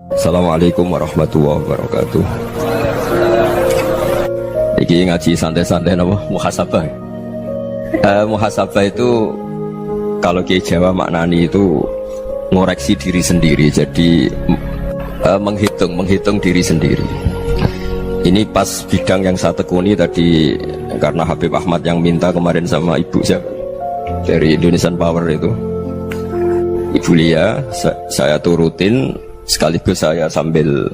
Assalamualaikum warahmatullahi wabarakatuh. Iki ngaji santai-santai napa muhasabah. Muhasabah itu kalau Kiai Jawa maknani itu ngoreksi diri sendiri. Jadi menghitung diri sendiri. Ini pas bidang yang saya tekuni tadi karena Habib Ahmad yang minta kemarin sama ibu siapa dari Indonesian Power itu. Ibu Lia, saya turutin sekaligus saya sambil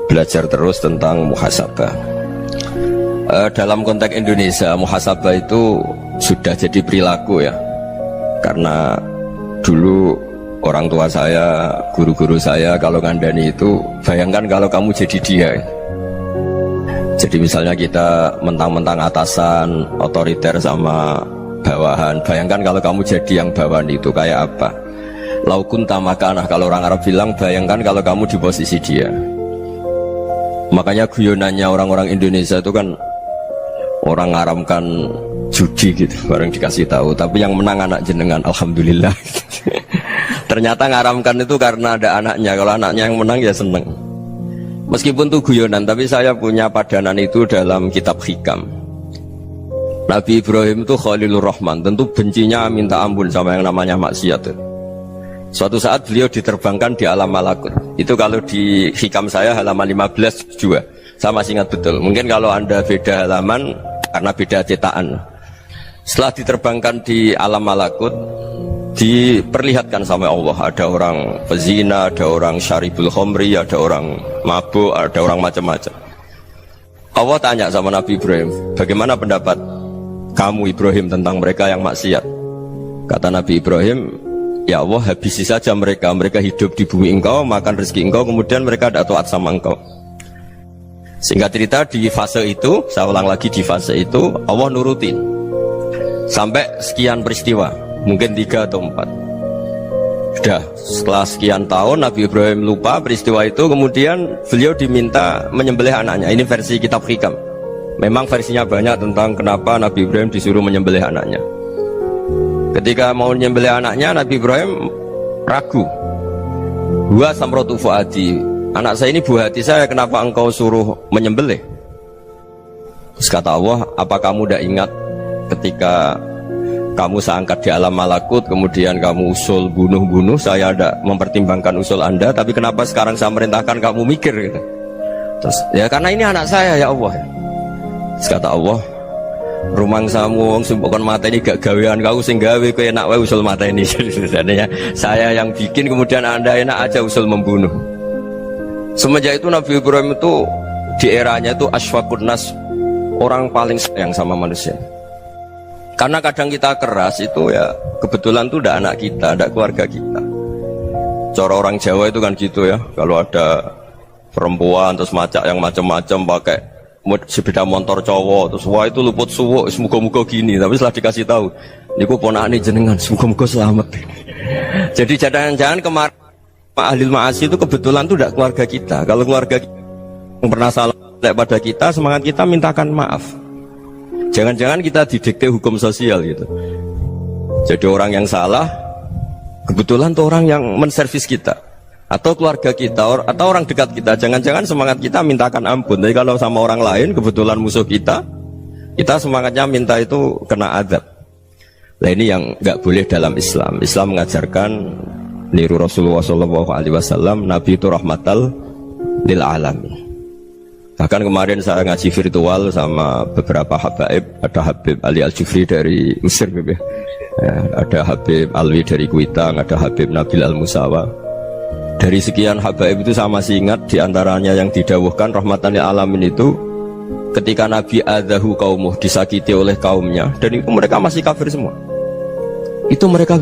belajar terus tentang muhasabah. Dalam konteks Indonesia, muhasabah itu sudah jadi perilaku ya. Karena dulu orang tua saya, guru-guru saya kalau ngandani itu, bayangkan kalau kamu jadi dia. Jadi misalnya kita mentang-mentang atasan, otoriter sama bawahan, bayangkan kalau kamu jadi yang bawahan itu kayak apa? Laukun tamakanah, kalau orang Arab bilang, bayangkan kalau kamu di posisi dia. Makanya guyonannya orang-orang Indonesia itu kan orang ngaramkan judi gitu, bareng dikasih tahu, tapi yang menang anak jenengan, alhamdulillah. Ternyata ngaramkan itu karena ada anaknya, kalau anaknya yang menang ya seneng. Meskipun itu guyonan, tapi saya punya padanan itu dalam kitab hikam. Nabi Ibrahim itu Khalilur Rahman, tentu bencinya minta ampun sama yang namanya maksiat. Suatu saat beliau diterbangkan di alam malakut. Itu kalau di hikam saya halaman 15 juga. Saya masih ingat betul. Mungkin kalau Anda beda halaman karena beda cetakan. Setelah diterbangkan di alam malakut, diperlihatkan sama Allah, ada orang pezina, ada orang syaribul khomri, ada orang mabuk, ada orang macam-macam. Allah tanya sama Nabi Ibrahim, bagaimana pendapat kamu Ibrahim tentang mereka yang maksiat? Kata Nabi Ibrahim, ya Allah, habisi saja mereka. Mereka hidup di bumi engkau, makan rezeki engkau, kemudian mereka tidak taat sama engkau. Singkat cerita, di fase itu, saya ulang lagi, di fase itu Allah nurutin sampai sekian peristiwa, mungkin 3 atau 4. Sudah setelah sekian tahun Nabi Ibrahim lupa peristiwa itu, kemudian beliau diminta menyembelih anaknya. Ini versi kitab hikam. Memang versinya banyak tentang kenapa Nabi Ibrahim disuruh menyembelih anaknya. Ketika mau menyembelih anaknya, Nabi Ibrahim ragu. Huwa samratu fuadi, anak saya ini buah hati saya, kenapa engkau suruh menyembelih? Terus kata Allah, apa kamu tidak ingat ketika kamu saya angkat di alam malakut, kemudian kamu usul bunuh-bunuh, saya tidak mempertimbangkan usul Anda, tapi kenapa sekarang saya merintahkan kamu mikir gitu? Terus, ya karena ini anak saya ya Allah. Terus kata Allah, rumang samu wong sing bukan mata ini gak gawean kau sing gawe kowe enak wae usul mata ini. Sebenarnya saya yang bikin, kemudian Anda enak aja usul membunuh. Semenjak itu Nabi Ibrahim itu di eranya itu asfaqun nas, orang paling sayang sama manusia. Karena kadang kita keras itu ya kebetulan itu udah anak kita, ada keluarga kita. Cara orang Jawa itu kan gitu ya, kalau ada perempuan terus macak yang macam-macam pakai sepeda motor cowok, terus wah itu luput suwuk, semoga-moga gini. Tapi setelah dikasih tahu, niku ponakane jenengan, semoga-moga selamat. Jadi jangan-jangan kemarin ahli ma'asi itu kebetulan itu tidak keluarga kita. Kalau keluarga kita yang pernah salah pada kita, semangat kita mintakan maaf. Jangan-jangan kita didikte hukum sosial gitu. Jadi orang yang salah kebetulan itu orang yang menservis kita, atau keluarga kita, atau orang dekat kita. Jangan-jangan semangat kita mintakan ampun. Tapi kalau sama orang lain kebetulan musuh kita, kita semangatnya minta itu kena azab. Nah ini yang nggak boleh dalam Islam. Islam mengajarkan niru Rasulullah SAW, Nabi itu rahmatal lil alamin. Bahkan kemarin saya ngaji virtual sama beberapa habaib. Ada Habib Ali Al-Jufri dari Mesir, ya, ada Habib Alwi dari Kuitang, ada Habib Nabil Al-Musawa. Dari sekian habaib itu saya masih ingat diantaranya yang didawuhkan rahmatan lil alamin itu ketika Nabi adzahu qaumuh, disakiti oleh kaumnya, dan itu mereka masih kafir semua. Itu mereka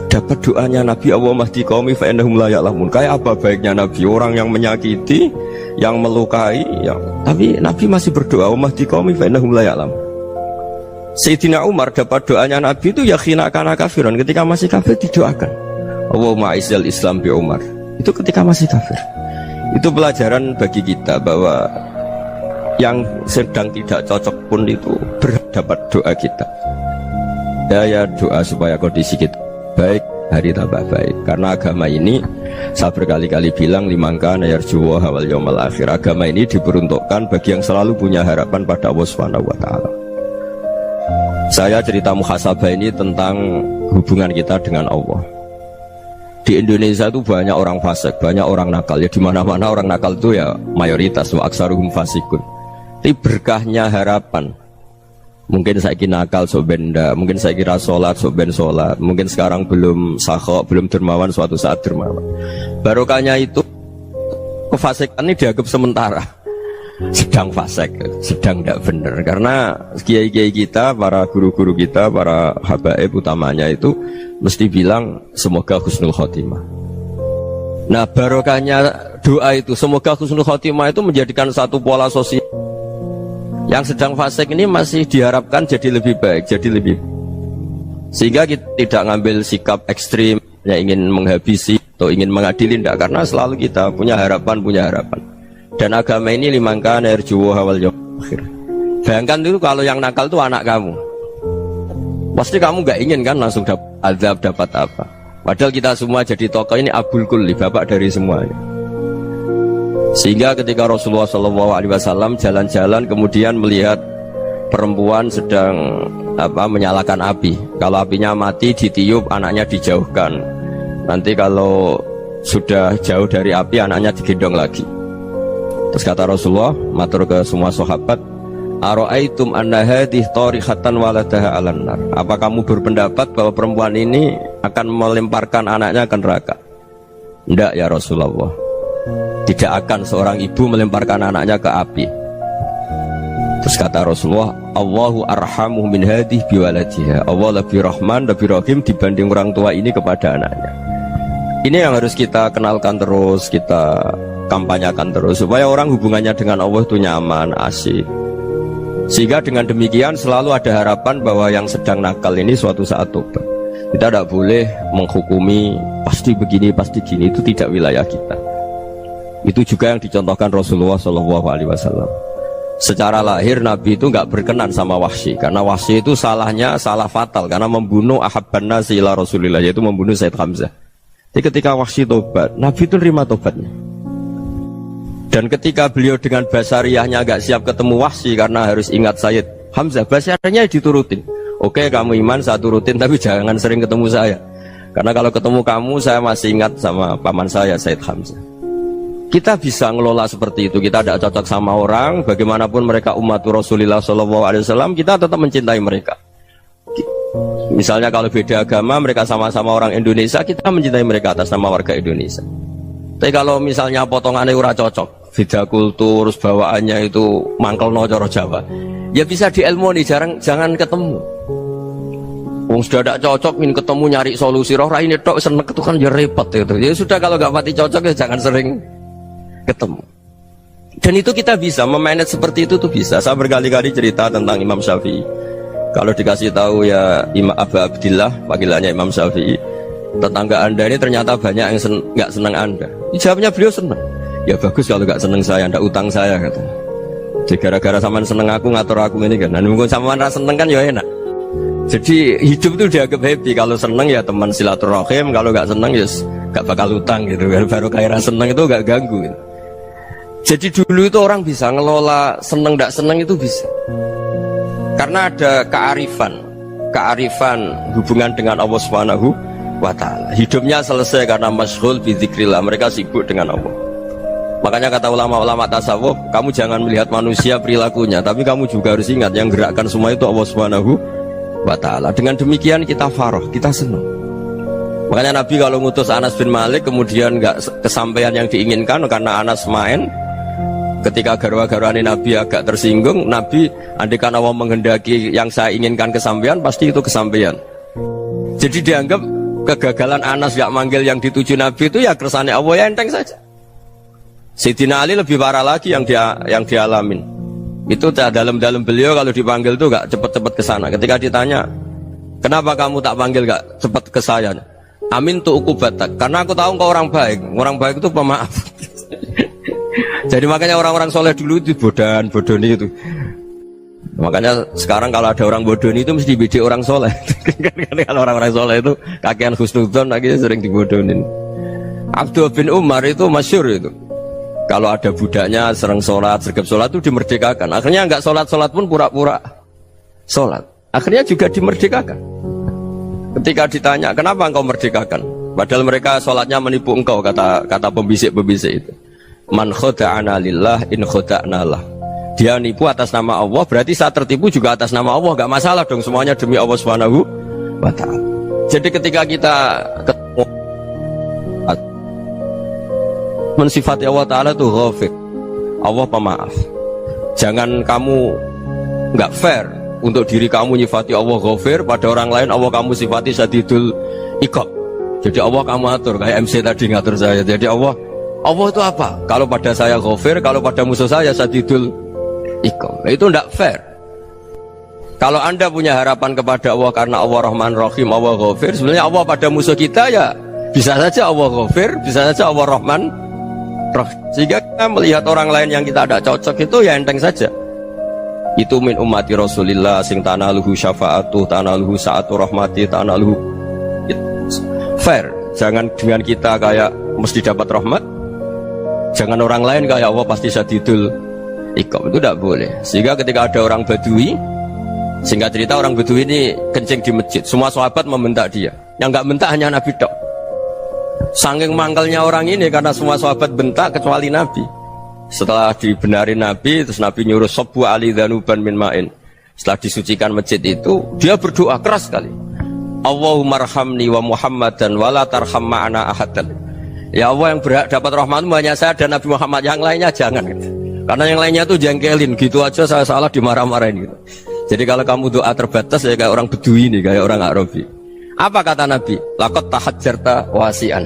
dapat doanya Nabi, Allah mahdi qaumi fa innahum la ya'lamun. Kayak apa baiknya Nabi, orang yang menyakiti, yang melukai, tapi Nabi masih berdoa, Allah mahdi qaumi fa innahum la ya'lamun. Sayyidina Umar dapat doanya Nabi itu ya khina kana kafiran, ketika masih kafir didoakan, Allahumma izzal Islam bi Umar. Itu ketika masih kafir. Itu pelajaran bagi kita bahwa yang sedang tidak cocok pun itu berdapat doa kita. Ya doa supaya kondisi kita baik. hari tambah baik. Karena agama ini saya berkali-kali bilang limangka nayarjuwa hawal yawmal akhir. Agama ini diperuntukkan bagi yang selalu punya harapan pada Allah Subhanahu wa taala. Saya cerita muhasabah ini tentang hubungan kita dengan Allah. Di Indonesia itu banyak orang fasik, banyak orang nakal. Ya di mana-mana orang nakal itu ya mayoritas, wa aksaruhum fasikun. Tapi berkahnya harapan. Mungkin saya kira nakal sok benda, mungkin saya kira sholat sok ben sholat, mungkin sekarang belum sakhok, belum dermawan, suatu saat dermawan. Barokahnya itu kefasikan ini dianggap sementara, sedang fasik, sedang tidak benar. Karena kiai-kiai kita, para guru-guru kita, para habaib utamanya itu mesti bilang semoga husnul khotimah. Nah barokahnya doa itu semoga husnul khotimah itu menjadikan satu pola sosial. Yang sedang fasik ini masih diharapkan jadi lebih baik, jadi lebih, sehingga kita tidak ngambil sikap ekstrim yang ingin menghabisi atau ingin mengadili, tidak, karena selalu kita punya harapan. Dan agama ini limangka nerjuwa hawal yawmal akhir. Bayangkan dulu kalau yang nakal itu anak kamu, pasti kamu nggak ingin kan langsung dapat azab, dapat apa. Padahal kita semua jadi tokoh ini abul kulli, bapak dari semuanya. Sehingga ketika Rasulullah SAW jalan-jalan kemudian melihat perempuan sedang menyalakan api. Kalau apinya mati ditiup, anaknya dijauhkan. Nanti kalau sudah jauh dari api, anaknya digendong lagi. Terus kata Rasulullah, matur ke semua sahabat, Aro'aitum anna hadih tarihatan waladaha alan nar. Apa kamu berpendapat bahwa perempuan ini akan melemparkan anaknya ke neraka? Tidak ya Rasulullah. Tidak akan seorang ibu melemparkan anaknya ke api. Terus kata Rasulullah, Allahu arhamu min hadih biwaladiha. Allah lebih rahman, lebih rahim dibanding orang tua ini kepada anaknya. Ini yang harus kita kenalkan terus, kita kampanyakan terus, supaya orang hubungannya dengan Allah itu nyaman, asik. Sehingga dengan demikian selalu ada harapan bahwa yang sedang nakal ini suatu saat tobat. Kita tidak boleh menghukumi pasti begini, pasti gini, itu tidak wilayah kita. Itu juga yang dicontohkan Rasulullah SAW. Secara lahir Nabi itu nggak berkenan sama Wahsy, karena Wahsy itu salahnya salah fatal, karena membunuh ahabban nasi ila Rasulillah, yaitu membunuh Sayyid Hamzah. Jadi ketika Wahsy tobat, Nabi itu nerima tobatnya. Dan ketika beliau dengan basariyahnya agak siap ketemu Wahsy karena harus ingat Sayyid Hamzah, basariyahnya diturutin. Oke, kamu iman, saya turutin, tapi jangan sering ketemu saya. Karena kalau ketemu kamu, saya masih ingat sama paman saya, Sayyid Hamzah. Kita bisa ngelola seperti itu. Kita tidak cocok sama orang, bagaimanapun mereka umat Rasulullah SAW, kita tetap mencintai mereka. Misalnya kalau beda agama, mereka sama-sama orang Indonesia, kita mencintai mereka atas nama warga Indonesia. Tapi kalau misalnya potongannya ora cocok, beda kultur, bawaannya itu mangkel no coro Jawa, ya bisa diilmoni, jangan ketemu. Wong sudah tidak cocok, ingin ketemu nyari solusi. Roh ini tok seneng itu kan ya repot gitu. Ya sudah, kalau nggak mati cocok ya jangan sering ketemu. Dan itu kita bisa memanage seperti itu tuh bisa. Saya berkali-kali cerita tentang Imam Syafi'i. Kalau dikasih tahu ya Imam Abu Abdillah, panggilannya Imam Syafi'i, tetangga anda ini ternyata banyak yang nggak senang anda. Jawabnya beliau senang. Ya bagus kalau nggak senang saya, anda utang saya katanya. Jadi gara-gara saman seneng aku ngatur aku ini kan. Dan mungkin saman rasa seneng kan ya enak. Jadi hidup itu dianggap happy. Kalau seneng ya teman silaturahim, kalau nggak seneng ya nggak bakal utang gitu. Baru kayak seneng itu nggak ganggu gitu. Jadi dulu itu orang bisa ngelola seneng tidak seneng itu bisa, karena ada kearifan hubungan dengan Allah Subhanahu wa ta'ala. Hidupnya selesai karena masyghul bi dzikrillah, mereka sibuk dengan Allah. Makanya kata ulama-ulama tasawuf, kamu jangan melihat manusia perilakunya, tapi kamu juga harus ingat yang gerakkan semua itu Allah Subhanahu wa ta'ala. Dengan demikian kita farah, kita senang. Makanya Nabi kalau ngutus Anas bin Malik kemudian nggak kesampaian yang diinginkan karena Anas main, ketika garwa-garwani Nabi agak tersinggung, Nabi andaikan Allah menghendaki yang saya inginkan kesampaian, pasti itu kesampaian. Jadi dianggap kegagalan Anas gak manggil yang dituju Nabi itu ya kersane Allah, ya enteng saja. Sayyidina Ali lebih parah lagi yang dialamin. Itu dalam beliau kalau dipanggil itu gak cepet-cepet ke sana. Ketika ditanya, kenapa kamu tak panggil gak cepet ke saya? Amin tu ukubatak, karena aku tahu kau orang baik. Orang baik itu pemaaf. Jadi makanya orang-orang soleh dulu itu bodoh itu. Makanya sekarang kalau ada orang bodoh itu mesti dibidik orang soleh. Kalau orang-orang soleh itu kakean husnudzon akhirnya sering dibodohin. Abdullah bin Umar itu masyhur itu. Kalau ada budaknya sering sholat, sergap sholat itu dimerdekakan. Akhirnya nggak sholat pun pura-pura sholat. Akhirnya juga dimerdekakan. Ketika ditanya, kenapa engkau merdekakan? Padahal mereka sholatnya menipu engkau, kata pembisik-pembisik itu. Man khoda'ana lillah in khoda'na lah. Dia nipu atas nama Allah, berarti saat tertipu juga atas nama Allah. Gak masalah dong, semuanya demi Allah Subhanahu wa ta'ala. Jadi ketika kita ketemu mensifati Allah Ta'ala itu ghafir, Allah pemaaf. Jangan kamu gak fair untuk diri kamu nyifati Allah ghafir, pada orang lain Allah kamu sifati syadidul iqab. Jadi Allah kamu atur, kayak MC tadi ngatur saya. Jadi Allah itu apa? Kalau pada saya ghafir, kalau pada musuh saya syadidul iqab. Itu tidak fair. Kalau Anda punya harapan kepada Allah karena Allah Rahman Rahim, Allah ghafir, sebenarnya Allah pada musuh kita ya bisa saja Allah ghafir, bisa saja Allah Rahman Rahim. Sehingga kita melihat orang lain yang kita tidak cocok itu ya enteng saja. Itu min ummati Rasulillah sing tanaluhu syafa'atu, tanaluhu sa'atu rahmati, tanaluhu fair. Jangan dengan kita kayak mesti dapat rahmat, jangan orang lain kayak Allah pasti syadidul iqab, itu tidak boleh. Sehingga ketika ada orang Badui, singkat cerita orang Badui ini kencing di masjid, semua sahabat membentak dia. Yang nggak bentak hanya Nabi tok. Saking mangkalnya orang ini karena semua sahabat bentak kecuali Nabi. Setelah dibenarin Nabi, terus Nabi nyuruh sabbu ali dhanuban min ma'in. Setelah disucikan masjid itu, dia berdoa keras sekali. Allahumma arhamni wa Muhammadan wa la tarham ma'ana ahadan. Ya Allah, yang berhak dapat rahmatmu hanya saya dan Nabi Muhammad, yang lainnya jangan gitu. Karena yang lainnya tuh jengkelin, gitu aja saya salah dimarah-marahin gitu. Jadi kalau kamu doa terbatas ya kayak orang Bedui ini, kayak orang Arabi. Apa kata Nabi? Laqad tahajjarta wasi'an.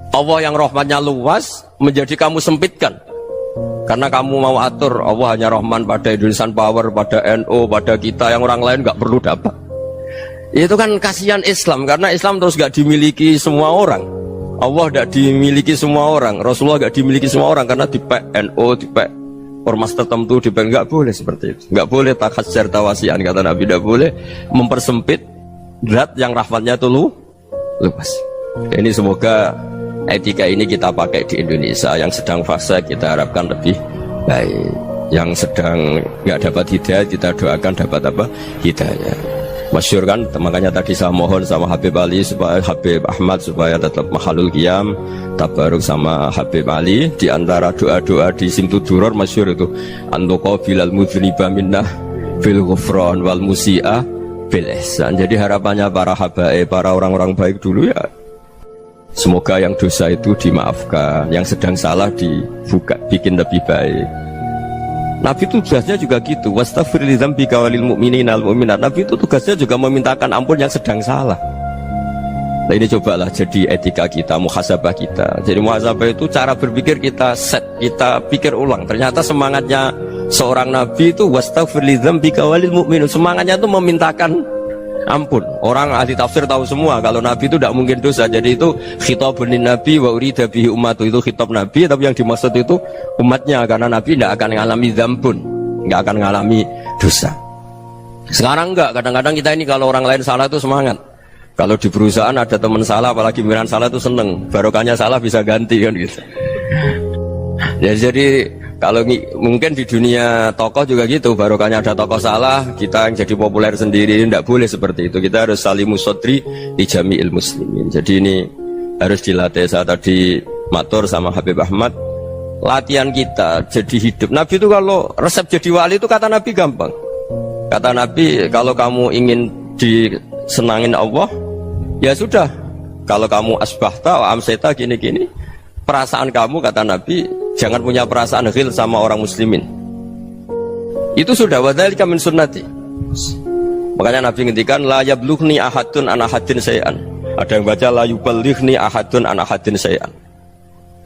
Allah yang rahmatnya luas menjadi kamu sempitkan. Karena kamu mau atur Allah hanya rahman pada Indonesian Power, pada NU, pada kita, yang orang lain gak perlu dapat. Itu kan kasihan Islam, karena Islam terus gak dimiliki semua orang. Allah tidak dimiliki semua orang, Rasulullah tidak dimiliki semua orang, karena di NU, di ormas tertentu, di nggak boleh seperti itu, nggak boleh takhasyar tawasian, kata Nabi, tidak boleh mempersempit zat yang rahmatnya itu luas. Ini semoga etika ini kita pakai di Indonesia. Yang sedang fase kita harapkan lebih baik, yang sedang nggak dapat hidayah kita doakan dapat apa? Hidayah. Masyhur kan, makanya tadi saya mohon sama Habib Ali supaya Habib Ahmad supaya tetap mahalul qiyam tabaruk sama Habib Ali. Di antara doa-doa di Simtuduror masyhur itu antuqa bilal mudhniba minnah bil ghufran wal musi'a bil ihsan. Jadi harapannya para habaib, para orang-orang baik dulu ya, semoga yang dosa itu dimaafkan, yang sedang salah dibuka, bikin lebih baik. Nabi itu tugasnya juga gitu, wastaghfir li dzambika walil mu'minina wal mu'minat. Nabi itu tugasnya juga memintakan ampun yang sedang salah. Nah ini cobalah jadi etika kita, muhasabah kita. Jadi muhasabah itu cara berpikir kita set, kita pikir ulang. Ternyata semangatnya seorang Nabi itu wastaghfir li dzambika walil mu'minun. Semangatnya itu memintakan ampun. Orang ahli tafsir tahu semua kalau Nabi itu tidak mungkin dosa. Jadi itu khitabun lin Nabi wa urida bihi ummatu, itu khitab Nabi, tapi yang dimaksud itu umatnya, karena Nabi tidak akan mengalami dzambun, tidak akan mengalami dosa. Sekarang enggak, kadang-kadang kita ini kalau orang lain salah itu semangat. Kalau di perusahaan ada teman salah, apalagi pimpinan salah itu seneng, barokahnya salah bisa ganti kan gitu. Ya, jadi kalau mungkin di dunia tokoh juga gitu, barokahnya ada tokoh salah, kita yang jadi populer sendiri, tidak boleh seperti itu. Kita harus salimus sodri di jami'il muslimin. Jadi ini harus dilatih. Saya tadi matur sama Habib Ahmad, latihan kita jadi hidup. Nabi itu kalau resep jadi wali itu kata Nabi gampang. Kata Nabi, kalau kamu ingin disenangin Allah, ya sudah. Kalau kamu asbahta, amseta, gini-gini, perasaan kamu, kata Nabi, jangan punya perasaan ghil sama orang muslimin. Itu sudah wadzalika min sunnati. Makanya Nabi ngendikan la yablughni ahadun an ahadin syai'an. Ada yang baca la yuballighni ahadun an ahadin syai'an.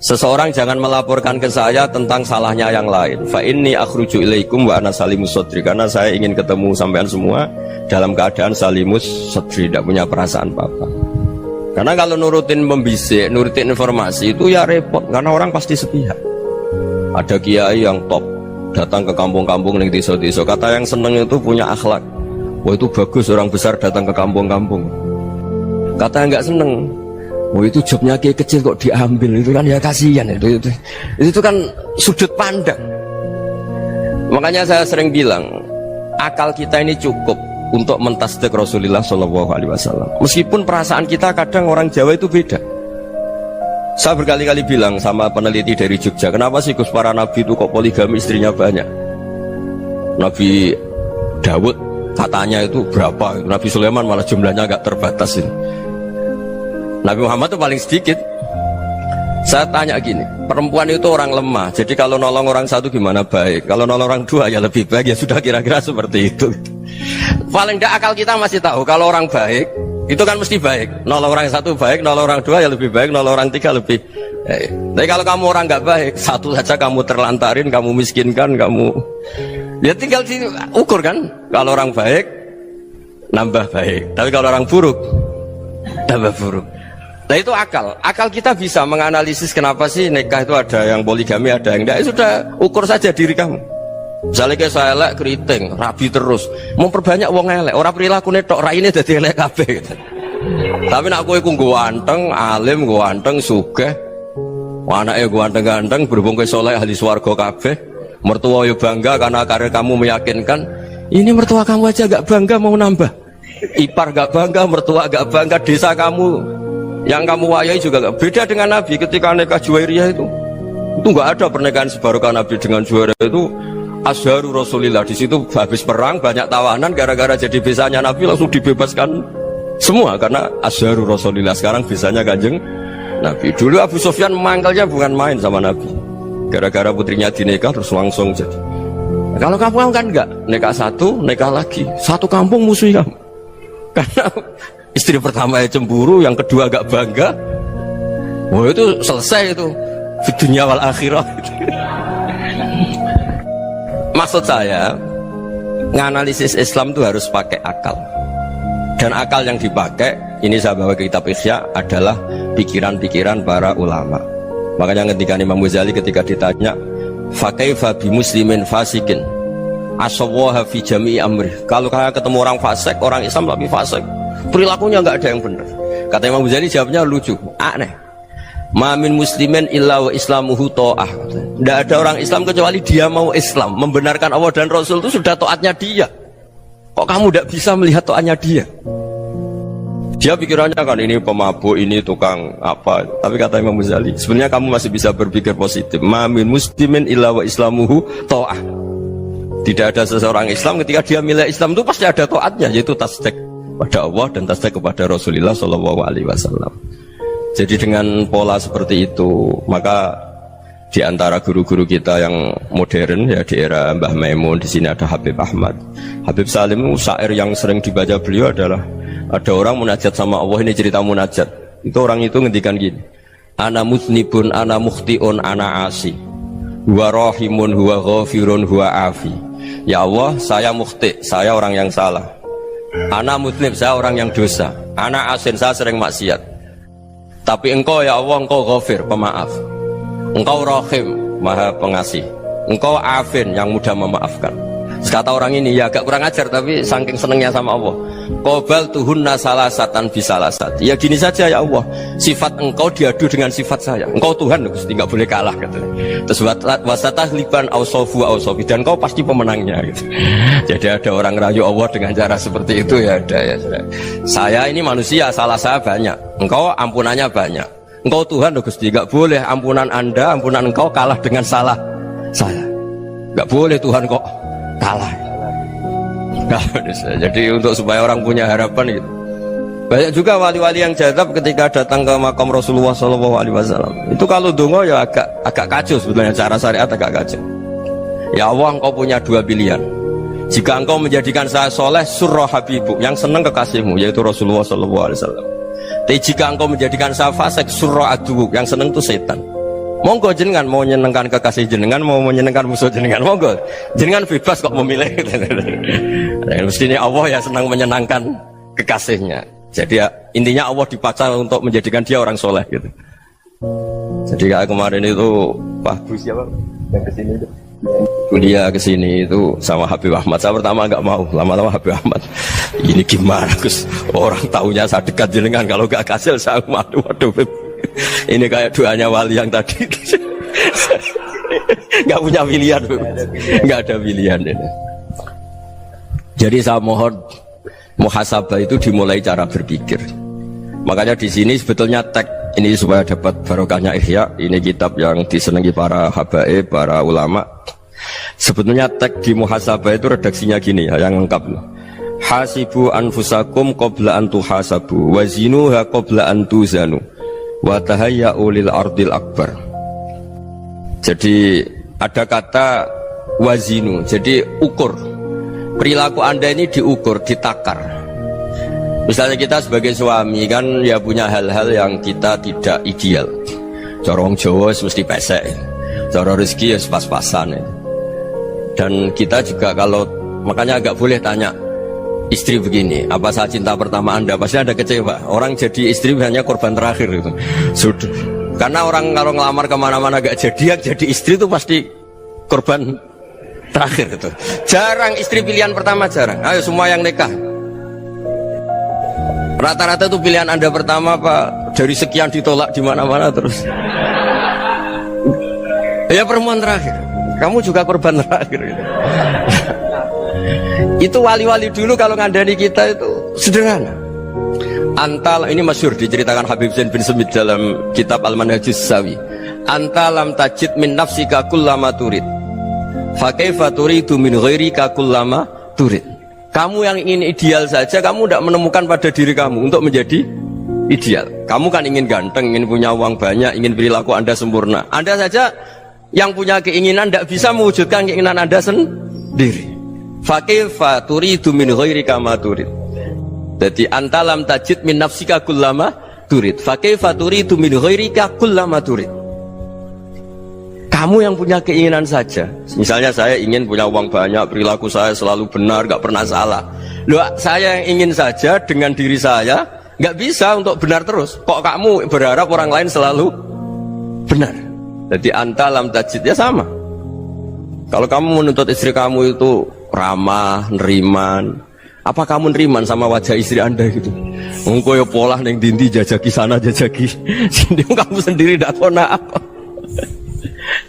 Seseorang jangan melaporkan ke saya tentang salahnya yang lain. Fa inni akhruju ilaikum wa ana salimus sadri. Karena saya ingin ketemu sampean semua dalam keadaan salimus sadri, tidak punya perasaan apa-apa. Karena kalau nurutin pembisik, nurutin informasi itu ya repot, karena orang pasti sepihak. Ada kiai yang top, datang ke kampung-kampung ning desa-desa. Kata yang seneng itu punya akhlak. Wah itu bagus orang besar datang ke kampung-kampung. Kata yang nggak seneng, wah itu jobnya kayak kecil kok diambil, itu kan ya kasihan itu kan sudut pandang. Makanya saya sering bilang, akal kita ini cukup untuk mentasdik Rasulullah SAW. Meskipun perasaan kita kadang orang Jawa itu beda. Saya berkali-kali bilang sama peneliti dari Jogja, kenapa sih Gus para nabi itu kok poligami istrinya banyak? Nabi Dawud katanya itu berapa? Nabi Sulaiman malah jumlahnya agak terbatas ini. Nabi Muhammad itu paling sedikit. Saya tanya gini, perempuan itu orang lemah, jadi kalau nolong orang satu gimana baik, kalau nolong orang dua ya lebih baik, ya sudah kira-kira seperti itu. Paling tidak akal kita masih tahu kalau orang baik itu kan mesti baik, nolong orang satu baik, nolong orang dua ya lebih baik, nolong orang tiga lebih baik. Tapi kalau kamu orang nggak baik, satu saja kamu terlantarin, kamu miskinkan, kamu ya tinggal diukur kan. Kalau orang baik nambah baik, tapi kalau orang buruk tambah buruk. Nah itu akal kita bisa menganalisis kenapa sih nikah itu ada yang poligami, ada yang enggak. Sudah ukur saja diri kamu. Misalnya kayak saya elek keriting, rabi terus, mau perbanyak wong elek, orang perilaku netok raine dadi elek kabeh gitu. Tapi nak kowe ku ganteng, alim, ganteng, sugih, anake ganteng-ganteng, berhubung kowe saleh ahli swarga kabeh, mertua yo bangga karena karir kamu meyakinkan. Ini mertua kamu aja gak bangga mau nambah. Ipar gak bangga, mertua gak bangga, desa kamu yang kamu wayai juga gak beda dengan Nabi ketika nikah Juwairiyah itu gak ada pernikahan sebarokah Nabi dengan Juwairiyah itu. Azharu Rasulillah, di situ habis perang banyak tawanan, gara-gara jadi besanya Nabi langsung dibebaskan semua karena Azharu Rasulillah. Sekarang besanya Kanjeng Nabi. Dulu Abu Sufyan mangkalnya bukan main sama Nabi, gara-gara putrinya dinikah terus langsung jadi. Kalau kamu kan enggak, nikah satu, nikah lagi, satu kampung musuh kamu. Karena istri pertama ya cemburu, yang kedua agak bangga. Wah itu selesai itu, di dunia wal akhirah. Maksud saya, nganalisis Islam itu harus pakai akal. Dan akal yang dipakai, ini saya bawa ke kitab Ihya, adalah pikiran-pikiran para ulama. Makanya ketika Imam Ghazali ketika ditanya, fakaifa bi muslimin fasikin asawaha fi jami'i amri. Kalau kalian ketemu orang fasik, orang Islam tapi fasik, perilakunya nggak ada yang benar. Kata Imam Ghazali jawabnya lucu, aneh. Ma min muslimin illa wa islamuhu ta'ah. Tidak ada orang Islam kecuali dia mau Islam, membenarkan Allah dan Rasul itu sudah taatnya dia. Kok kamu tidak bisa melihat taatnya dia? Dia pikirannya kan ini pemabuk, ini tukang apa. Tapi kata Imam Ghazali, sebenarnya kamu masih bisa berpikir positif. Ma min muslimin illa wa islamuhu ta'ah. Tidak ada seseorang Islam ketika dia milik Islam itu pasti ada taatnya, yaitu tasdik pada Allah dan tasdik kepada Rasulullah SAW. Jadi dengan pola seperti itu, maka di antara guru-guru kita yang modern ya di era Mbah Maimun, di sini ada Habib Ahmad, Habib Salim, syair yang sering dibaca beliau adalah ada orang munajat sama Allah. Ini cerita munajat. Itu orang itu ngendikan gini, ana mutnibun, ana mukhtiun, ana asi, huwa rahimun, huwa ghafirun, huwa afi. Ya Allah, saya mukhti, saya orang yang salah. Ana mutnib, saya orang yang dosa. Ana asin, saya sering maksiat. Tapi engkau ya Allah, engkau ghafir, pemaaf. Engkau rahim, maha pengasih. Engkau afin, yang mudah memaafkan. Kata orang ini, ya agak kurang ajar, tapi saking senengnya sama Allah. Qobal tuhunna salasatan bisalasat. Ya gini saja ya Allah, sifat engkau diadu dengan sifat saya. Engkau Tuhan, Gusti, nggak boleh kalah katanya. Terus wasatah liban ausofu ausofi, dan engkau pasti pemenangnya gitu. Jadi ada orang rayu Allah dengan cara seperti itu ya ada ya. Saya ini manusia, salah saya banyak. Engkau ampunannya banyak. Engkau Tuhan, Gusti, nggak boleh ampunan Anda, ampunan engkau kalah dengan salah saya. Nggak boleh Tuhan kok kalah. Jadi untuk supaya orang punya harapan gitu. Banyak juga wali-wali yang jadab ketika datang ke makam Rasulullah SAW. Itu kalau dongo ya agak kacau sebetulnya, cara syariat agak kacau. Ya Allah, engkau punya dua pilihan. Jika engkau menjadikan saya soleh, surah habibuk, yang senang kekasihmu, yaitu Rasulullah SAW. Tapi jika engkau menjadikan saya fasik, surah adubuk, yang senang itu setan. Monggo jenengan mau menyenangkan kekasih jenengan, mau menyenangkan musuh jenengan, monggo jenengan bebas kok memilih. Mestinya Allah ya senang menyenangkan kekasihnya. Jadi ya, intinya Allah dipaksa untuk menjadikan dia orang soleh gitu. Jadi kayak kemarin itu Pak Bu siapa yang kesini itu, kuliah ke sini itu sama Habib Ahmad. Saya pertama nggak mau, lama-lama Habib Ahmad. Ini gimana Gus? Orang taunya saya dekat jenengan, kalau nggak kasil saya malu. Waduh, ini kayak doanya wali yang tadi. Nggak punya pilihan, nggak ada pilihan. Jadi saya mohon muhasabah itu dimulai cara berpikir. Makanya di sini sebetulnya tag ini supaya dapat barokahnya Ihya. Ini kitab yang disenangi para habaib, para ulama. Sebetulnya tag di muhasabah itu redaksinya gini ya, yang lengkap. Hasibu anfusakum qabla an tuhasabu wa zinuha qabla an tuzanu wa tahayya'u lil ardil akbar. Jadi ada kata wazinu, jadi ukur. Perilaku Anda ini diukur, ditakar. Misalnya kita sebagai suami kan ya punya hal-hal yang kita tidak ideal. Corong Jawa mesti pesek, cara rezeki ya pas-pasan. Dan kita juga kalau makanya agak boleh tanya istri begini, apa saat cinta pertama Anda? Pasti ada kecewa. Orang jadi istri hanya korban terakhir itu. Sudah. Karena orang kalau ngelamar kemana-mana gak jadi istri itu pasti korban terakhir itu. Jarang istri pilihan pertama, jarang. Ayo semua yang nikah. Rata-rata itu pilihan Anda pertama Pak, dari sekian ditolak di mana-mana terus. Ya perempuan terakhir. Kamu juga korban terakhir gitu. Itu wali-wali dulu kalau ngandani kita itu sederhana. Antal ini masyhur diceritakan Habib Zain bin Semit dalam kitab Al-Manhajus Sawi. Antalam tajid min nafsika kullama turid. Fa kaifa turidu min ghairika kullama turid. Kamu yang ingin ideal saja kamu tidak menemukan pada diri kamu untuk menjadi ideal. Kamu kan ingin ganteng, ingin punya uang banyak, ingin perilaku Anda sempurna. Anda saja yang punya keinginan tidak bisa mewujudkan keinginan Anda sendiri. Fa kaifa turidu min ghairika ma turid. Jadi antalam tajid min nafsika kullama turid. Fa kaifa turidu min ghairika kullama turid. Kamu yang punya keinginan saja. Misalnya saya ingin punya uang banyak, perilaku saya selalu benar, gak pernah salah. Loh, saya yang ingin saja dengan diri saya gak bisa untuk benar terus. Kok kamu berharap orang lain selalu benar? Jadi antalam tajid ya sama. Kalau kamu menuntut istri kamu itu ramah, neriman, apa kamu neriman sama wajah istri Anda gitu? Engkau ya pola neng dindi jajaki sana jajaki sini, kamu sendiri tidak tahu apa.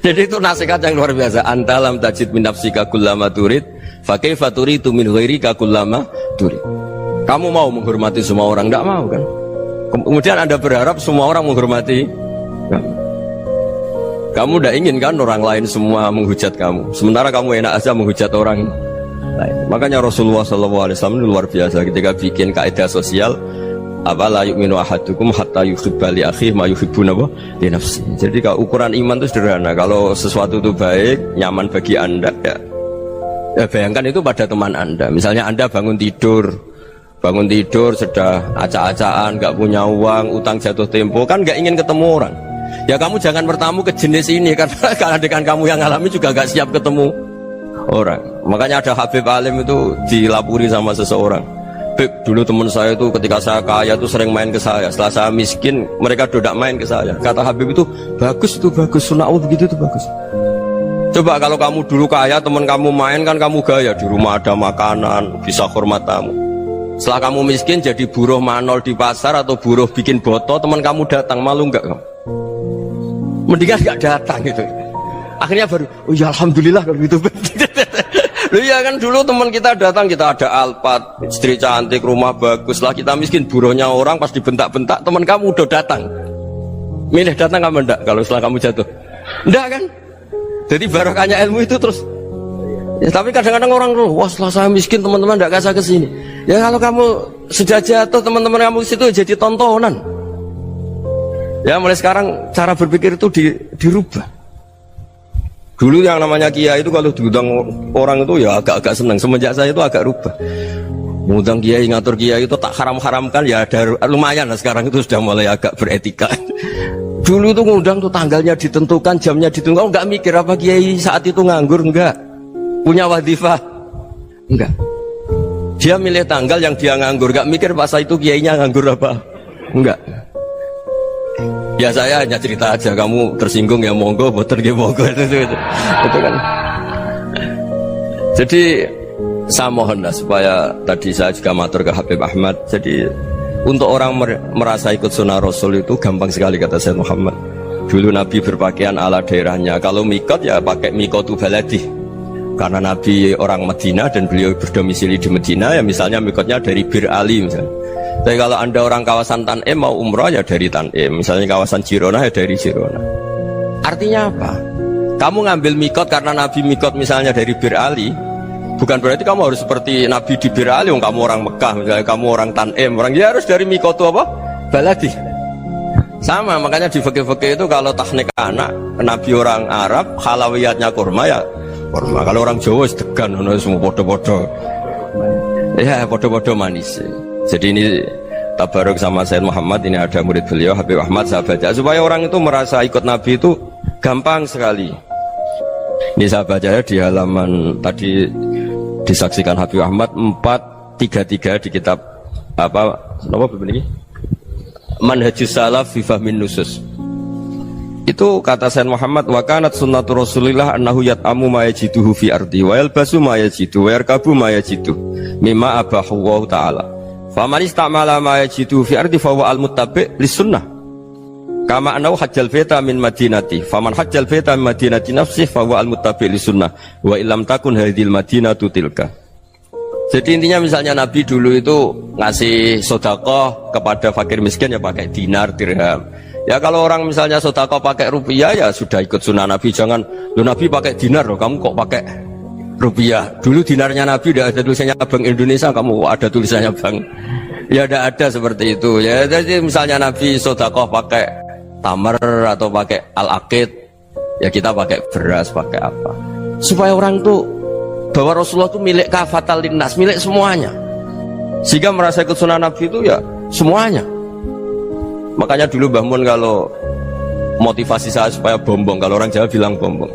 Jadi itu nasihat yang luar biasa. Antalam tajid min nafsika kullama turid, fa kaifa turidu min ghairika kullama turid. Kamu mau menghormati semua orang? Tidak mau kan? Kemudian Anda berharap semua orang menghormati kamu. Kamu tidak ingin kan orang lain semua menghujat kamu. Sementara kamu enak aja menghujat orang lain. Makanya Rasulullah SAW luar biasa ketika bikin kaidah sosial. Apa la yu'minu ahadukum hatta yuhibba li akhihi ma yuhibbu li nafsi. Jadi kalau ukuran iman itu sederhana. Kalau sesuatu itu baik, nyaman bagi Anda ya bayangkan itu pada teman Anda. Misalnya Anda bangun tidur sudah acak-acakan, gak punya uang, utang jatuh tempo, kan gak ingin ketemu orang. Ya kamu jangan bertamu ke jenis ini karena kalau dengan kamu yang alami juga gak siap ketemu orang. Makanya ada Habib Alim itu dilapuri sama seseorang. Beb, dulu teman saya itu ketika saya kaya itu sering main ke saya. Setelah saya miskin, mereka tidak main ke saya. Kata Habib itu bagus, sunnah Allah begitu itu bagus. Coba kalau kamu dulu kaya, teman kamu main kan kamu gaya. Di rumah ada makanan, bisa hormat tamu. Setelah kamu miskin jadi buruh manol di pasar atau buruh bikin boto, teman kamu datang, malu enggak kamu? Mendingan enggak datang gitu. Akhirnya baru, oh ya alhamdulillah kalau gitu. Loh iya kan dulu teman kita datang, kita ada Alphard, istri cantik, rumah bagus. Lah kita miskin, buruhnya orang pas dibentak-bentak, teman kamu udah datang. Milih datang kamu enggak kalau setelah kamu jatuh? Enggak kan? Jadi barokahnya ilmu itu terus. Ya, tapi kadang-kadang orang tuh, wah setelah saya miskin teman-teman enggak kasih kesini. Ya kalau kamu sudah jatuh, teman-teman kamu situ jadi tontonan. Ya mulai sekarang cara berpikir itu dirubah. Dulu yang namanya kiai itu kalau diundang orang itu ya agak-agak senang. Semenjak saya itu agak rubah. Mengundang kiai, ngatur kiai itu tak haram-haramkan ya ada lumayan lah sekarang itu sudah mulai agak beretika. Dulu itu ngundang tuh tanggalnya ditentukan, jamnya ditentukan, enggak mikir apa kiai saat itu nganggur, enggak. Punya wadifah, enggak. Dia milih tanggal yang dia nganggur, enggak mikir pas itu kiainya nganggur apa, enggak. Ya saya hanya cerita aja, kamu tersinggung ya monggo, boten ya monggo itu kan. Jadi saya mohon supaya tadi saya juga matur ke Habib Ahmad. Jadi untuk orang merasa ikut sunnah Rasul itu gampang sekali kata Sayyid Muhammad. Dulu Nabi berpakaian ala daerahnya. Kalau mikot ya pakai mikotu baladi. Karena Nabi orang Medina dan beliau berdomisili di Medina, ya misalnya mikotnya dari Bir Ali misalnya. Tapi kalau Anda orang kawasan Tanim mau umrah ya dari Tanim. Misalnya kawasan Jirona ya dari Jirona. Artinya apa? Kamu ngambil mikot karena Nabi mikot misalnya dari Bir Ali, bukan berarti kamu harus seperti Nabi di Bir Ali. Kamu orang Mekah, misalnya kamu orang Tanim, orang ya harus dari mikot itu apa? Baladi. Sama, makanya di fikih-fikih itu kalau tahnik anak, Nabi orang Arab, halawiyatnya kurma ya kurma. Kalau orang Jawa sedegan, semua podo-podo. Ya podo-podo manis. Jadi ini tabaruk sama Sayyid Muhammad, ini ada murid beliau Habib Ahmad, saya baca supaya orang itu merasa ikut Nabi itu gampang sekali. Ini saya baca di halaman tadi disaksikan Habib Ahmad 433 di kitab apa begini? Manhajus Salaf fi Fahmin Nusus. Itu kata Sayyid Muhammad, wa kanat sunnatu Rasulillah annahu yat'amu ma yajiduhu fi ardi wa yalbasu ma yajidu wa yarkabu ma yajidu mimma abahu Allah ta'ala. Faman istamala ma yajidu fi ardi fa huwa al-muttabi' lis-sunnah. Kama annahu hajjal baita min madinati. Faman hajjal baita min madinati nafsihi fa huwa al-muttabi' lis-sunnah wa illam takun hadhil madinatu tilka. Jadi intinya misalnya Nabi dulu itu ngasih sedekah kepada fakir miskin ya pakai dinar, dirham. Ya kalau orang misalnya sedekah pakai rupiah ya sudah ikut sunnah Nabi. Jangan lu Nabi pakai dinar loh, kamu kok pakai rupiah. Dulu dinarnya Nabi udah ada tulisannya Bank Indonesia, kamu ada tulisannya Bank. Ya tidak ada seperti itu. Ya jadi misalnya Nabi sedekah pakai tamar atau pakai al-aqid, ya kita pakai beras, pakai apa. Supaya orang tuh bahwa Rasulullah itu milik kafatal linnas, milik semuanya. Sehingga merasa ikut sunnah Nabi itu ya semuanya. Makanya dulu Mbah Mun kalau motivasi saya supaya bombong, kalau orang Jawa bilang bombong.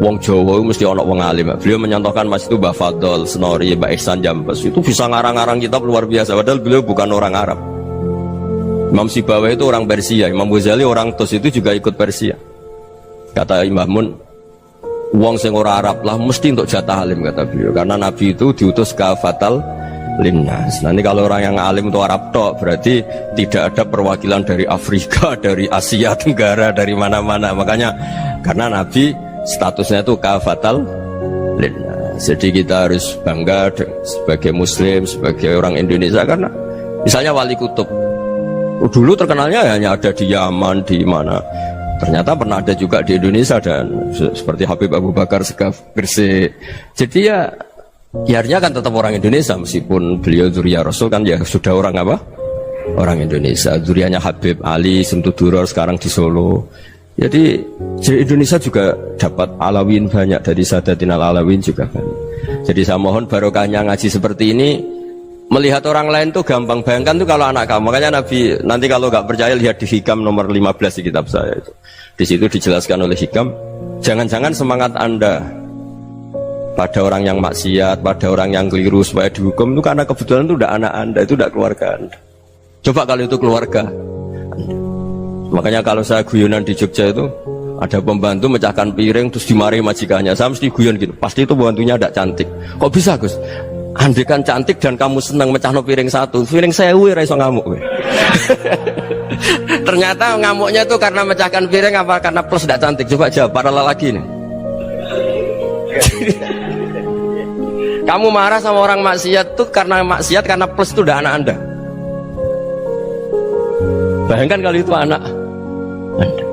Wong Jawa mesti ono wong alim. Beliau menyontohkan Mas itu Mbah Fadol, Senori, Mbah Ihsan Jambes. Itu bisa ngarang-ngarang kitab luar biasa. Padahal beliau bukan orang Arab. Imam Sibawai itu orang Persia, Imam Ghazali orang Tus itu juga ikut Persia. Kata Mbah Mun, wong sing ora Arab lah mesti untuk jatah alim kata beliau. Karena Nabi itu diutus kafatal linnas. Nanti kalau orang yang alim itu Arab tok, berarti tidak ada perwakilan dari Afrika, dari Asia Tenggara, dari mana-mana. Makanya karena Nabi statusnya itu kafatal linnas. Jadi kita harus bangga sebagai Muslim, sebagai orang Indonesia karena misalnya Wali Kutub dulu terkenalnya hanya ada di Yaman, di mana. Ternyata pernah ada juga di Indonesia dan seperti Habib Abu Bakar Segaf Gresik. Jadi ya artinya kan tetap orang Indonesia meskipun beliau zuriyah Rasul kan ya sudah orang apa? Orang Indonesia. Zuriyahnya Habib Ali Simtuduror sekarang di Solo. Jadi Indonesia juga dapat alawin banyak dari Sadatin al-Alawin juga banyak. Jadi saya mohon barokahnya ngaji seperti ini. Melihat orang lain tuh gampang, bayangkan tuh kalau anak kamu. Makanya Nabi nanti kalau nggak percaya lihat di Hikam nomor 15 di kitab saya itu. Di situ dijelaskan oleh Hikam, jangan-jangan semangat Anda pada orang yang maksiat, pada orang yang keliru supaya dihukum itu karena kebetulan itu udah anak Anda, itu udah keluarga Anda. Coba kalau itu keluarga Anda. Makanya kalau saya guyonan di Jogja itu ada pembantu mecahkan piring terus dimarahi majikannya, saya mesti guyon gitu, pasti itu pembantunya tidak cantik. Kok bisa Gus? Andai kan cantik dan kamu senang mecahno piring satu, piring sewu ra iso ngamuk. Ternyata ngamuknya tuh karena mecahkan piring apa karena plus tidak cantik? Coba jawab para lelaki nih. Kamu marah sama orang maksiat tuh karena maksiat karena plus itu udah anak Anda. Bayangkan kalau itu anak Anda.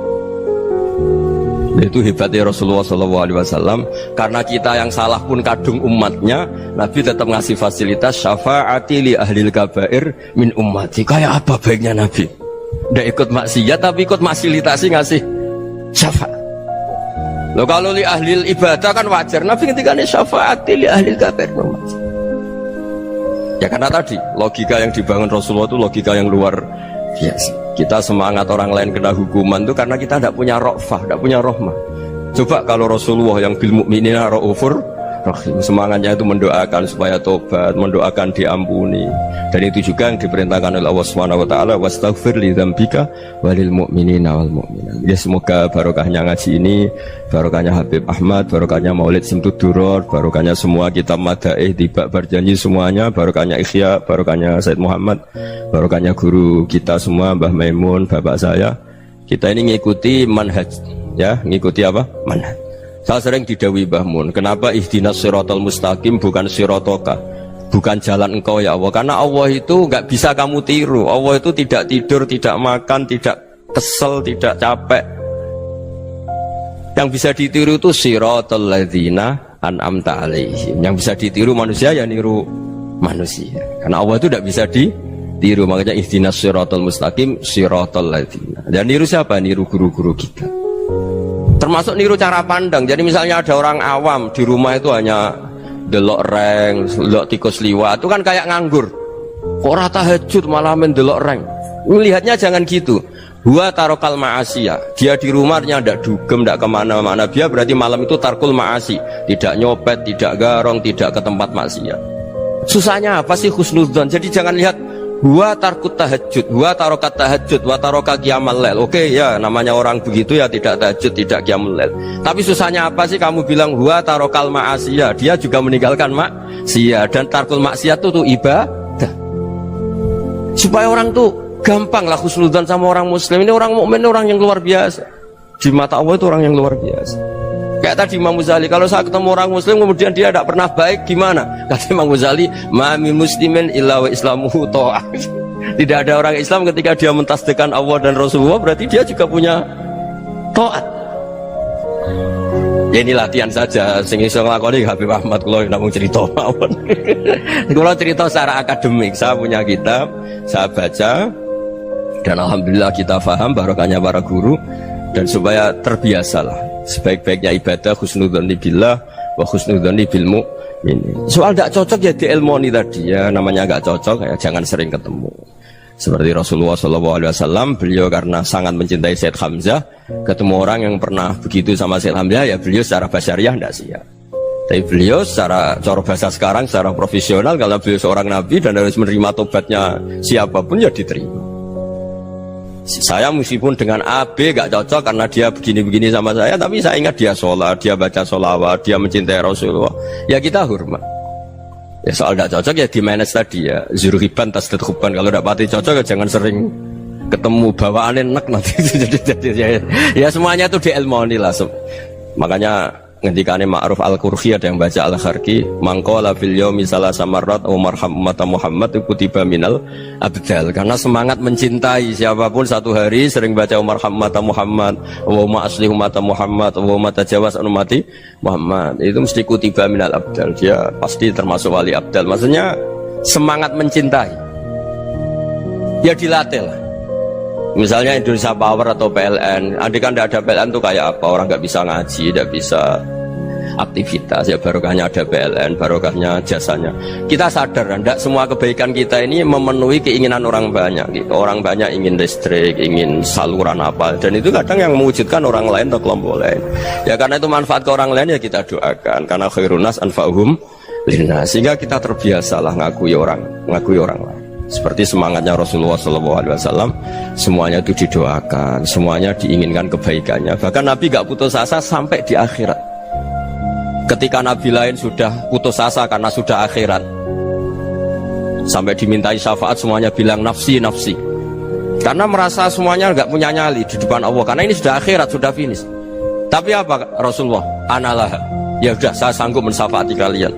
Itu hebatnya Rasulullah SAW. Karena kita yang salah pun kadung umatnya, Nabi tetap ngasih fasilitas syafaati li ahlil kabair min ummati. Kayak apa baiknya Nabi? Nggak ikut maksiat tapi ikut fasilitasi ngasih syafaat. Loh kalau li ahlil ibadah kan wajar. Nabi ketika ini syafaati li ahlil kabair min ummati. Ya karena tadi logika yang dibangun Rasulullah itu logika yang luar biasa. Kita semangat orang lain kena hukuman itu karena kita tidak punya rofah, tidak punya rohmah. Coba kalau Rasulullah yang bil mukminina raufur Rahim. Semangatnya itu mendoakan supaya tobat, mendoakan diampuni. Dan itu juga yang diperintahkan oleh Allah Subhanahu wa taala, wastaghfir li dzambika walil mu'minina wal mu'minat. Ya semoga barokahnya ngaji ini, barokahnya Habib Ahmad, barokahnya Maulid Simtud Duror, barokahnya semua kitab Madaih, Tiba Berjanji semuanya, barokahnya Ikhya, barokahnya Said Muhammad, barokahnya guru kita semua, Mbah Maimun, bapak saya. Kita ini ngikuti manhaj, ya, ngikuti apa? Manhaj. Saya sering didhawuhi Mbah Mun, kenapa ihdinas siratal mustaqim bukan siratoka, bukan jalan engkau ya Allah? Karena Allah itu nggak bisa kamu tiru. Allah itu tidak tidur, tidak makan, tidak kesel, tidak capek. Yang bisa ditiru itu siratal ladzina an'amta alaihim. Yang bisa ditiru manusia ya niru manusia. Karena Allah itu tidak bisa ditiru. Makanya ihdinas siratal mustaqim siratal ladzina. Dan niru siapa? Niru guru-guru kita. Termasuk niru cara pandang. Jadi misalnya ada orang awam di rumah itu hanya delok reng, delok tikus liwat, itu kan kayak nganggur. Kok ora tahajud malah mendelok reng. Melihatnya jangan gitu. Huwa tarokal ma'asiyah. Dia di rumahnya tidak dugem, tidak kemana-mana. Dia berarti malam itu tarkul ma'asi. Tidak nyopet, tidak garong, tidak ke tempat maksiat. Susahnya apa sih husnudzon? Jadi jangan lihat huwa tarkut tahajud, huwa tarokat tahajud, wa taroka qiyamal lail. Oke ya, namanya orang begitu ya tidak tahajud, tidak qiyamul lail. Tapi susahnya apa sih kamu bilang huwa tarokal ma'asiyah? Dia juga meninggalkan maksiat, dan tarkul maksiat itu ibadah. Supaya orang tuh gampang lah husnudzon sama orang muslim. Ini orang mukmin, orang yang luar biasa. Di mata Allah itu orang yang luar biasa. Kayak tadi Imam Ghazali, kalau saya ketemu orang muslim kemudian dia tidak pernah baik, gimana? Kata Imam Ghazali, ma min muslimin illa wa islamuhu ta'ah. Tidak ada orang Islam ketika dia mentasdihkan Allah dan Rasulullah, berarti dia juga punya taat. Ya ini latihan saja, sing iso nglakoni Habib Ahmad kula namung cerita mawon. Kula cerita secara akademik, saya punya kitab, saya baca, dan alhamdulillah kita paham barokahnya para guru, dan supaya terbiasalah. Sebaik-baiknya ibadah husnudzoni billah wa husnudzoni bil mu'min. Soal tidak cocok ya diilmoni tadi ya, namanya nggak cocok ya jangan sering ketemu. Seperti Rasulullah SAW, beliau karena sangat mencintai Said Hamzah, ketemu orang yang pernah begitu sama Said Hamzah, ya beliau secara basyariah tidak siap. Tapi beliau secara cara bahasa sekarang, secara profesional, kalau beliau seorang nabi dan harus menerima tobatnya siapapun ya diterima. Saya meskipun dengan AB gak cocok karena dia begini-begini sama saya, tapi saya ingat dia sholat, dia baca sholawat, dia mencintai Rasulullah, ya kita hormat. Ya soal gak cocok ya di manage tadi ya, zurhiban tasdadhuban. Kalau gak pati cocok ya jangan sering ketemu, bawaannya enak nanti. jadi ya semuanya itu diilmoni lah. Makanya ngendikane Ma'ruf Al-Qurhi, ada yang baca Al-Kharki, mangqala fil yaumi salasa marrat wa marham ummata Muhammad kutiba minal abdal. Karena semangat mencintai siapapun satu hari sering baca marham ummata Muhammad wa ma asli ummata Muhammad wa ma tajawaz an ummati Muhammad, itu mesti kutiba minal abdal. Dia pasti termasuk wali abdal. Maksudnya semangat mencintai ya dilatih lah. Misalnya Indonesia Power atau PLN, andai kan tidak ada PLN itu kayak apa? Orang nggak bisa ngaji, tidak bisa aktivitas. Ya barokahnya ada PLN, barokahnya jasanya. Kita sadar, tidak semua kebaikan kita ini memenuhi keinginan orang banyak. Gitu. Orang banyak ingin listrik, ingin saluran apa, dan itu kadang yang mewujudkan orang lain atau kelompok lain. Ya karena itu manfaat ke orang lain ya kita doakan. Karena khairunas anfa'uhum linnas. Sehingga kita terbiasalah ngakui orang lain. Seperti semangatnya Rasulullah SAW, semuanya itu didoakan, semuanya diinginkan kebaikannya. Bahkan Nabi gak putus asa sampai di akhirat. Ketika Nabi lain sudah putus asa karena sudah akhirat, sampai dimintai syafaat semuanya bilang nafsi, nafsi. Karena merasa semuanya gak punya nyali di depan Allah, karena ini sudah akhirat, sudah finish. Tapi apa Rasulullah? Analah, ya sudah saya sanggup mensyafaati kalian.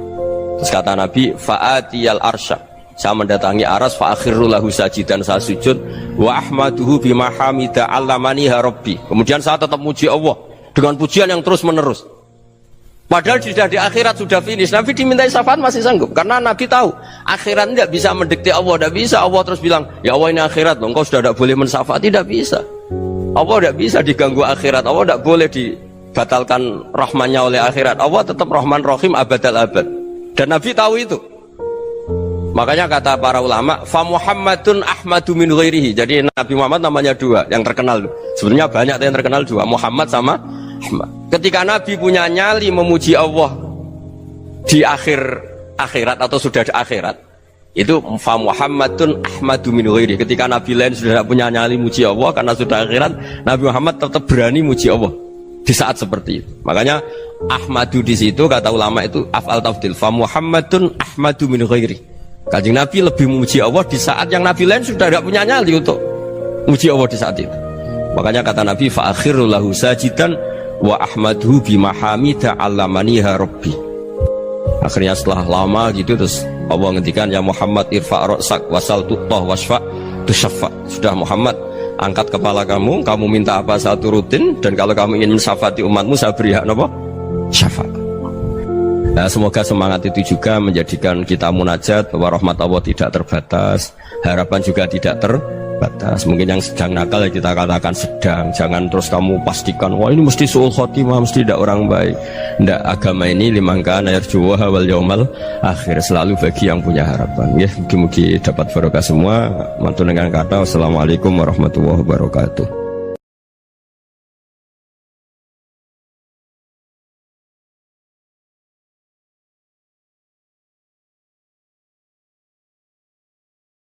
Terus kata Nabi, fa'atiyal arsya, saya mendatangi aras, fa'akhirru lahu sajidan, saya sujud, wa ahmaduhu bima hamida allamaniha rabbi. Kemudian saya tetap muji Allah dengan pujian yang terus menerus. Padahal sudah di akhirat, sudah finish. Nabi dimintai syafaat masih sanggup, karena Nabi tahu akhirat tidak bisa mendikte Allah, tidak bisa Allah terus bilang, ya Allah ini akhirat loh, engkau sudah tidak boleh mensyafaat. Tidak bisa. Allah tidak bisa diganggu akhirat, Allah tidak boleh dibatalkan rahmannya oleh akhirat. Allah tetap Rahman Rahim abadal abad. Dan Nabi tahu itu. Makanya kata para ulama, fa Muhammadun ahmadu min ghairihi. Jadi Nabi Muhammad namanya dua yang terkenal. Sebenarnya banyak yang terkenal dua, Muhammad sama Ahmad. Ketika Nabi punya nyali memuji Allah di akhir akhirat atau sudah di akhirat itu fa Muhammadun ahmadu min ghairi. Ketika nabi lain sudah tidak punya nyali muji Allah karena sudah akhirat, Nabi Muhammad tetap berani muji Allah di saat seperti itu. Makanya ahmadu di situ kata ulama itu af'al tafdil, fa Muhammadun ahmadu min ghairi. Kanjeng Nabi lebih memuji Allah di saat yang nabi lain sudah tidak punya nyali untuk muji Allah di saat itu. Makanya kata Nabi fa akhiru lahu sajidan wa ahmaduhu bimahamidah allamaniha rabbi. Akhirnya setelah lama gitu terus Allah ngendikan ya Muhammad irfa' ra'sak wasal tu'tah wasfa' tusyaffa. Sudah Muhammad, angkat kepala kamu minta apa saya turutin, dan kalau kamu ingin mensyafaati umatmu saya beri hak apa? Syafaat. Nah, semoga semangat itu juga menjadikan kita munajat bahwa rahmat Allah tidak terbatas, harapan juga tidak terbatas. Mungkin yang sedang nakal ya kita katakan sedang, jangan terus kamu pastikan wah ini mesti suul khotimah, mesti tidak orang baik. Ndak, agama ini liman kana yarju wal yaumal akhir, selalu bagi yang punya harapan. Ya, mugi-mugi dapat barokah semua. Mantu dengan kata wassalamualaikum warahmatullahi wabarakatuh.